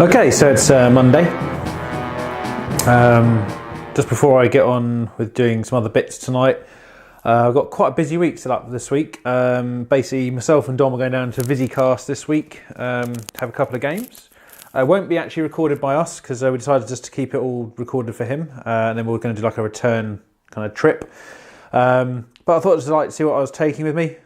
Okay, so it's Monday. Just before I get on with doing some other bits tonight, I've got quite a busy week set up this week. Basically, myself and Dom are going down to VisiCast this week, have a couple of games. It won't be actually recorded by us because we decided just to keep it all recorded for him, and then we're going to do like a return kind of trip. But I thought I'd just like to see what I was taking with me.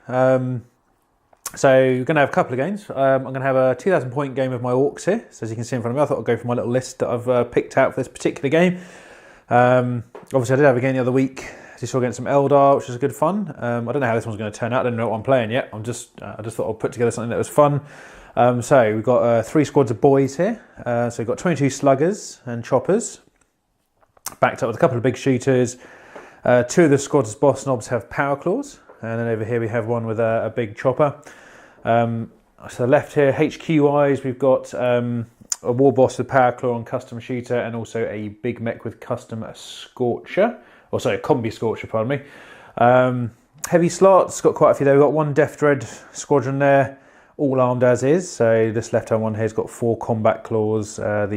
So we're going to have a couple of games. I'm going to have a 2,000 point game of my orks here. So as you can see in front of me, I thought I'd go for my little list that I've picked out for this particular game. Obviously I did have a game the other week. Just saw against some Eldar, which was good fun. I don't know how this one's going to turn out. I don't know what I'm playing yet. I just thought I'd put together something that was fun. So we've got 3 squads of boys here. So we've got 22 sluggers and choppers, backed up with a couple of big shooters. 2 of the squads as boss knobs have power claws. And then over here we have one with a big chopper. So the left here, HQ wise, we've got a war boss with power claw and custom shooter, and also a big mech with custom scorcher, or sorry, combi scorcher, pardon me. Heavy slots, got quite a few there. We've got 1 Death Dread squadron there, all armed as is. So this left hand one here has got 4 combat claws, or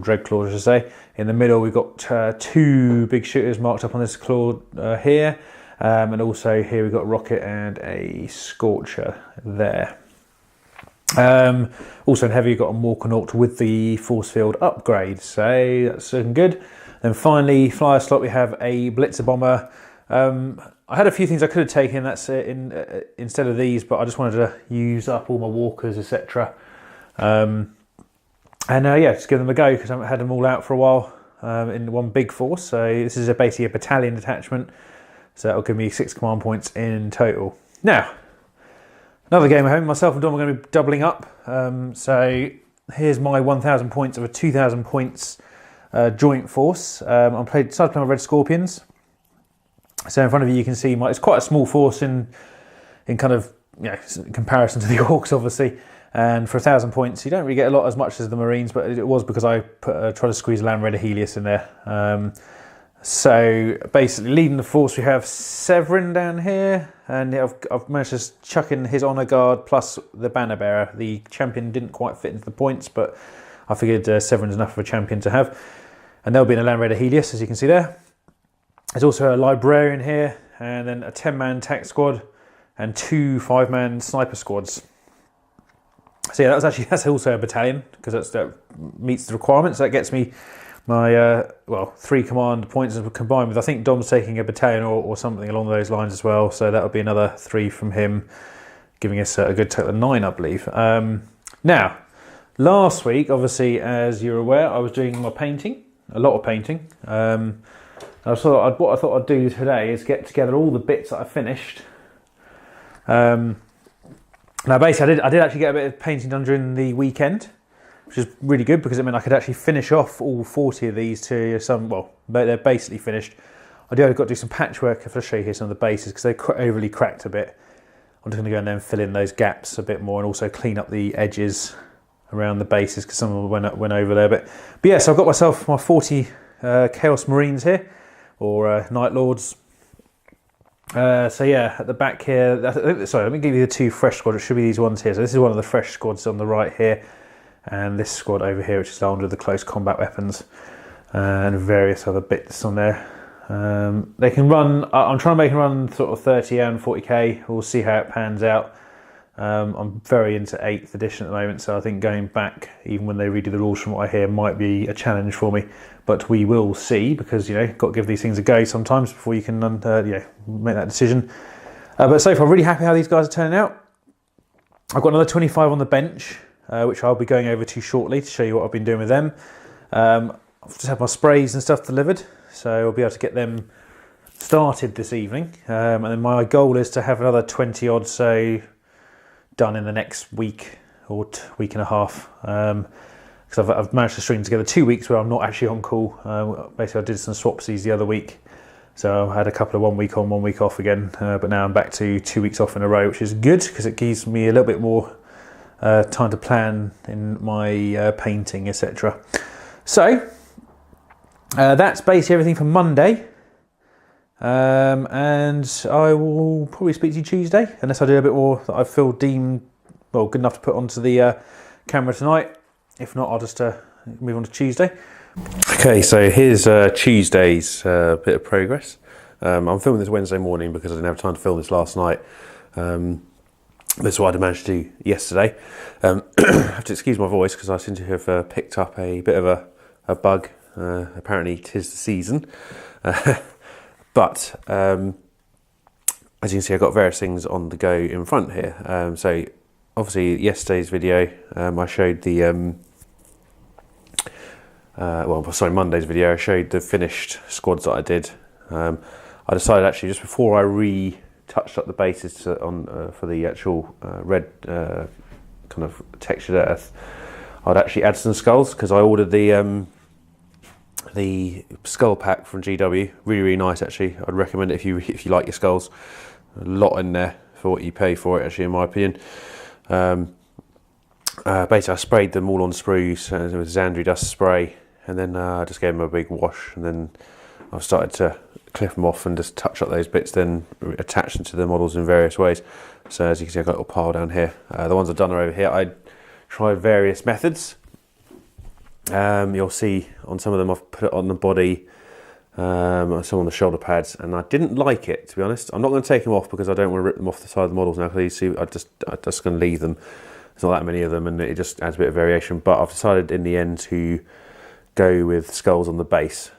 dread claws I should say. In the middle we've got 2 big shooters marked up on this claw here. And also here we've got a rocket and a scorcher there. Also in heavy, you've got a Morkanaut with the force field upgrade, so that's looking good. Then finally, flyer slot, we have a Blitzer bomber. I had a few things I could have taken instead of these, but I just wanted to use up all my walkers, etc. Yeah, just give them a go because I haven't had them all out for a while in one big force. So this is basically a battalion detachment. So that'll give me 6 command points in total. Now, another game at home. Myself and Dom are going to be doubling up. So here's my 1,000 points of a 2,000 points joint force. I decided to play my Red Scorpions. So in front of you, you can see it's quite a small force in kind of in comparison to the orks, obviously. And for 1,000 points, you don't really get a lot as much as the Marines, but it was because I tried to squeeze Land Raider Helios in there. So basically leading the force we have Severin down here, and I've managed to chuck in his honour guard plus the banner bearer. The champion didn't quite fit into the points, but I figured Severin's enough of a champion to have. And there'll be a Land Raider Helios, as you can see there. There's also a librarian here, and then a 10-man tac squad and 2 5-man sniper squads. So yeah, that's also a battalion because that meets the requirements. That gets me my 3 command points combined with, I think Dom's taking a battalion or something along those lines as well, so that'll be another 3 from him, giving us a good total of 9, I believe. Now, last week, obviously, as you're aware, I was doing my painting, a lot of painting. What I thought I'd do today is get together all the bits that I finished. Now, basically, I did actually get a bit of painting done during the weekend, which is really good because it meant I could actually finish off all 40 of these to they're basically finished. I've got to do some patchwork. I'll show you here some of the bases because they're overly cracked a bit. I'm just going to go and then fill in those gaps a bit more and also clean up the edges around the bases because some of them went over there. But yeah, so I've got myself my 40 Chaos Marines here, or Night Lords. So yeah, at the back here, sorry, let me give you the 2 fresh squads. It should be these ones here. So this is one of the fresh squads on the right here. And this squad over here, which is armed with the close combat weapons and various other bits on there. They can run, I'm trying to make them run sort of 30 and 40k. We'll see how it pans out. I'm very into 8th edition at the moment, so I think going back, even when they redo the rules from what I hear, might be a challenge for me. But we will see, because, got to give these things a go sometimes before you can make that decision. But so far, really happy how these guys are turning out. I've got another 25 on the bench, which I'll be going over to shortly to show you what I've been doing with them. I've just had my sprays and stuff delivered, so I'll be able to get them started this evening. And then my goal is to have another 20 odd so done in the next week or week and a half. Because I've managed to string together 2 weeks where I'm not actually on call. Basically I did some swapsies the other week. So I had a couple of 1 week on, 1 week off again. But now I'm back to 2 weeks off in a row, which is good because it gives me a little bit more time to plan in my painting, etc. So that's basically everything for Monday, and I will probably speak to you Tuesday unless I do a bit more that I feel deemed good enough to put onto the camera tonight. If not, I'll just move on to Tuesday. Okay, so here's Tuesday's bit of progress. I'm filming this Wednesday morning because I didn't have time to film this last night. That's what I'd managed to do yesterday. I have to excuse my voice because I seem to have picked up a bit of a bug. Apparently 'tis the season. But as you can see, I've got various things on the go in front here. So obviously yesterday's video, I showed the Monday's video, I showed the finished squads that I did. I decided actually just before I retouched up the bases for the actual red kind of textured earth, I'd actually add some skulls because I ordered the skull pack from GW. Really nice actually. I'd recommend it if you like your skulls. A lot in there for what you pay for it actually, in my opinion. Basically I sprayed them all on sprues with Xandri dust spray, and then I just gave them a big wash, and then I've started to clip them off and just touch up those bits, then attach them to the models in various ways. So as you can see, I've got a little pile down here. The ones I've done are over here. I tried various methods. You'll see on some of them I've put it on the body, some on the shoulder pads, and I didn't like it, to be honest. I'm not going to take them off because I don't want to rip them off the side of the models now, because you see I'm just going to leave them. There's not that many of them and it just adds a bit of variation, but I've decided in the end to go with skulls on the base,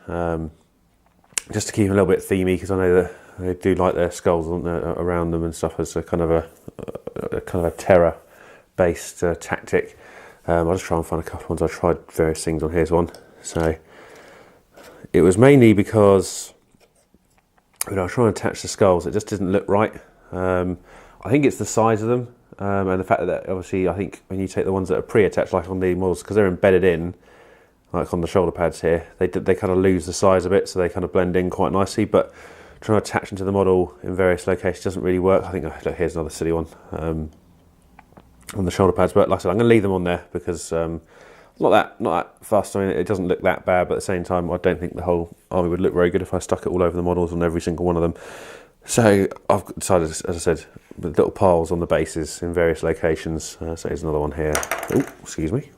just to keep them a little bit themey, because I know that they do like their skulls around them and stuff as a kind of a terror based tactic. I'll just try and find a couple of ones. I tried various things on. Here's one. So it was mainly because when I was trying to attach the skulls, it just didn't look right. I think it's the size of them, and the fact that obviously I think when you take the ones that are pre-attached, like on the models, because they're embedded in, like on the shoulder pads here, they kind of lose the size a bit, so they kind of blend in quite nicely. But trying to attach them to the model in various locations doesn't really work. I think look, here's another silly one. On the shoulder pads, but like I said, I'm going to leave them on there because not that fussed. I mean, it doesn't look that bad, but at the same time, I don't think the whole army would look very good if I stuck it all over the models on every single one of them. So I've decided, as I said, with little piles on the bases in various locations. So here's another one here. Oh, excuse me.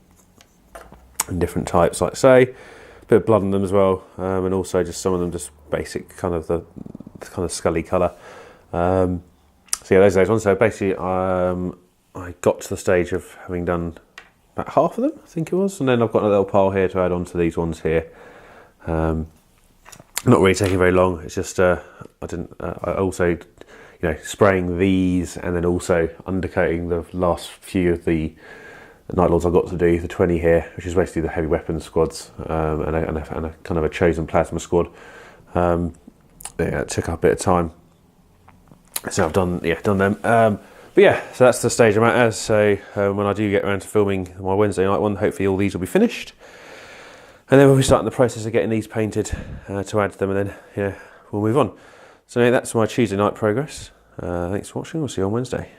In different types, like say, a bit of blood on them as well, and also just some of them just basic kind of the kind of scully colour. So yeah, those ones. So basically, I got to the stage of having done about half of them, I think it was, and then I've got a little pile here to add on to these ones here. Not really taking very long. It's just I also, spraying these and then also undercoating the last few of the Night Lords I've got to do, the 20 here, which is basically the heavy weapons squads, and a kind of a chosen plasma squad. It took up a bit of time, so I've done them. But yeah, so that's the stage I'm at as. So when I do get around to filming my Wednesday night one, hopefully all these will be finished. And then we'll be starting the process of getting these painted to add to them, and then we'll move on. So yeah, that's my Tuesday night progress. Thanks for watching, we'll see you on Wednesday.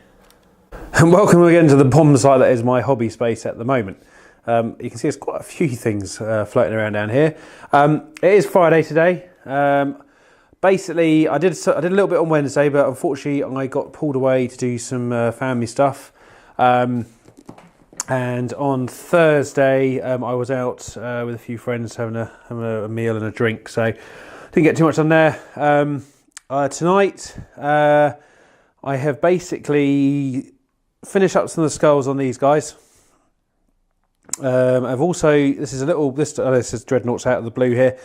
And welcome again to the bomb site that is my hobby space at the moment. You can see there's quite a few things floating around down here. It is Friday today. Basically, I did a little bit on Wednesday, but unfortunately I got pulled away to do some family stuff. And on Thursday, I was out with a few friends having a meal and a drink, so didn't get too much on there. Tonight, I have basically finished up some of the skulls on these guys. I've also, this is Dreadnought's out of the blue here.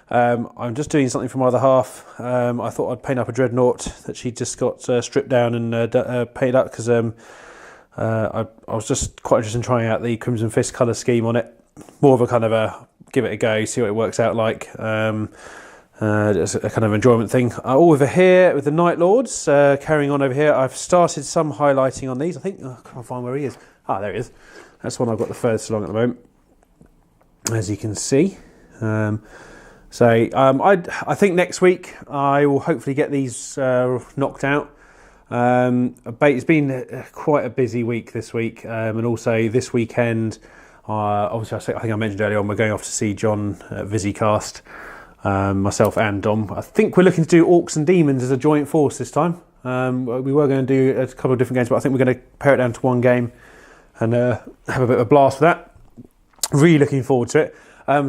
I'm just doing something for my other half. I thought I'd paint up a Dreadnought that she just got stripped down and painted up because I was just quite interested in trying out the Crimson Fist colour scheme on it. More of a kind of a give it a go, see what it works out like. Just a kind of enjoyment thing. All over here with the Night Lords, carrying on over here. I've started some highlighting on these. I think, I can't find where he is. Ah, there he is. That's one I've got the furthest along at the moment, as you can see. I think next week I will hopefully get these knocked out. It's been quite a busy week this week, and also this weekend. Obviously, I think I mentioned earlier on we're going off to see John at Visicast, myself and Dom. I think we're looking to do Orcs and Demons as a joint force this time. We were going to do a couple of different games, but I think we're going to pare it down to one game and have a bit of a blast with that. Really looking forward to it.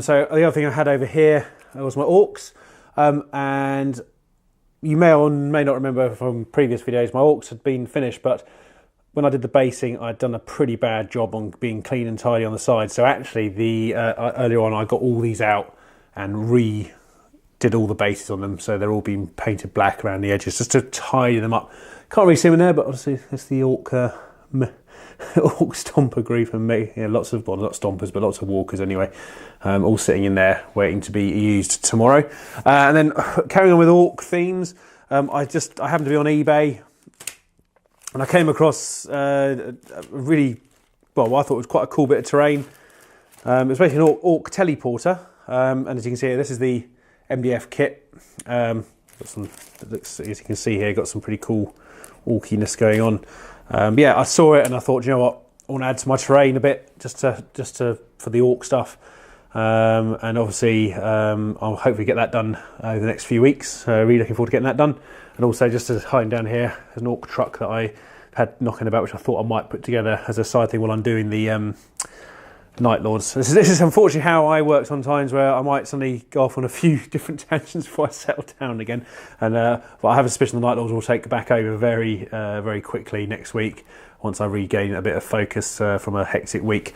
So the other thing I had over here was my orks, and you may or may not remember from previous videos, my orks had been finished, but when I did the basing, I'd done a pretty bad job on being clean and tidy on the side. So actually, earlier on, I got all these out and did all the bases on them, so they're all being painted black around the edges just to tidy them up. Can't really see them in there, but obviously it's the ork stomper group and me. Yeah, lots of, well, not stompers, but lots of walkers anyway, all sitting in there waiting to be used tomorrow. And then carrying on with ork themes, I happened to be on eBay and I came across a really, well, I thought it was quite a cool bit of terrain. It was basically an ork teleporter, and as you can see here, this is the MDF kit. Got some, as you can see here, got some pretty cool orkiness going on. Yeah, I saw it and I thought, you know what, I want to add to my terrain a bit, just for the ork stuff. And obviously, I'll hopefully get that done over the next few weeks. Really looking forward to getting that done. And also, just to hide down here, there's an ork truck that I had knocking about, which I thought I might put together as a side thing while I'm doing the Night Lords. This is unfortunately how I work sometimes, where I might suddenly go off on a few different tangents before I settle down again. And well, I have a suspicion the Night Lords will take back over very quickly next week once I regain a bit of focus from a hectic week.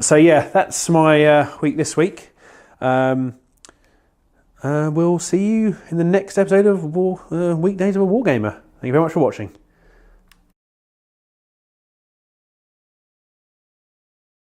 So yeah, that's my week this week. We'll see you in the next episode of Weekdays of a Wargamer. Thank you very much for watching.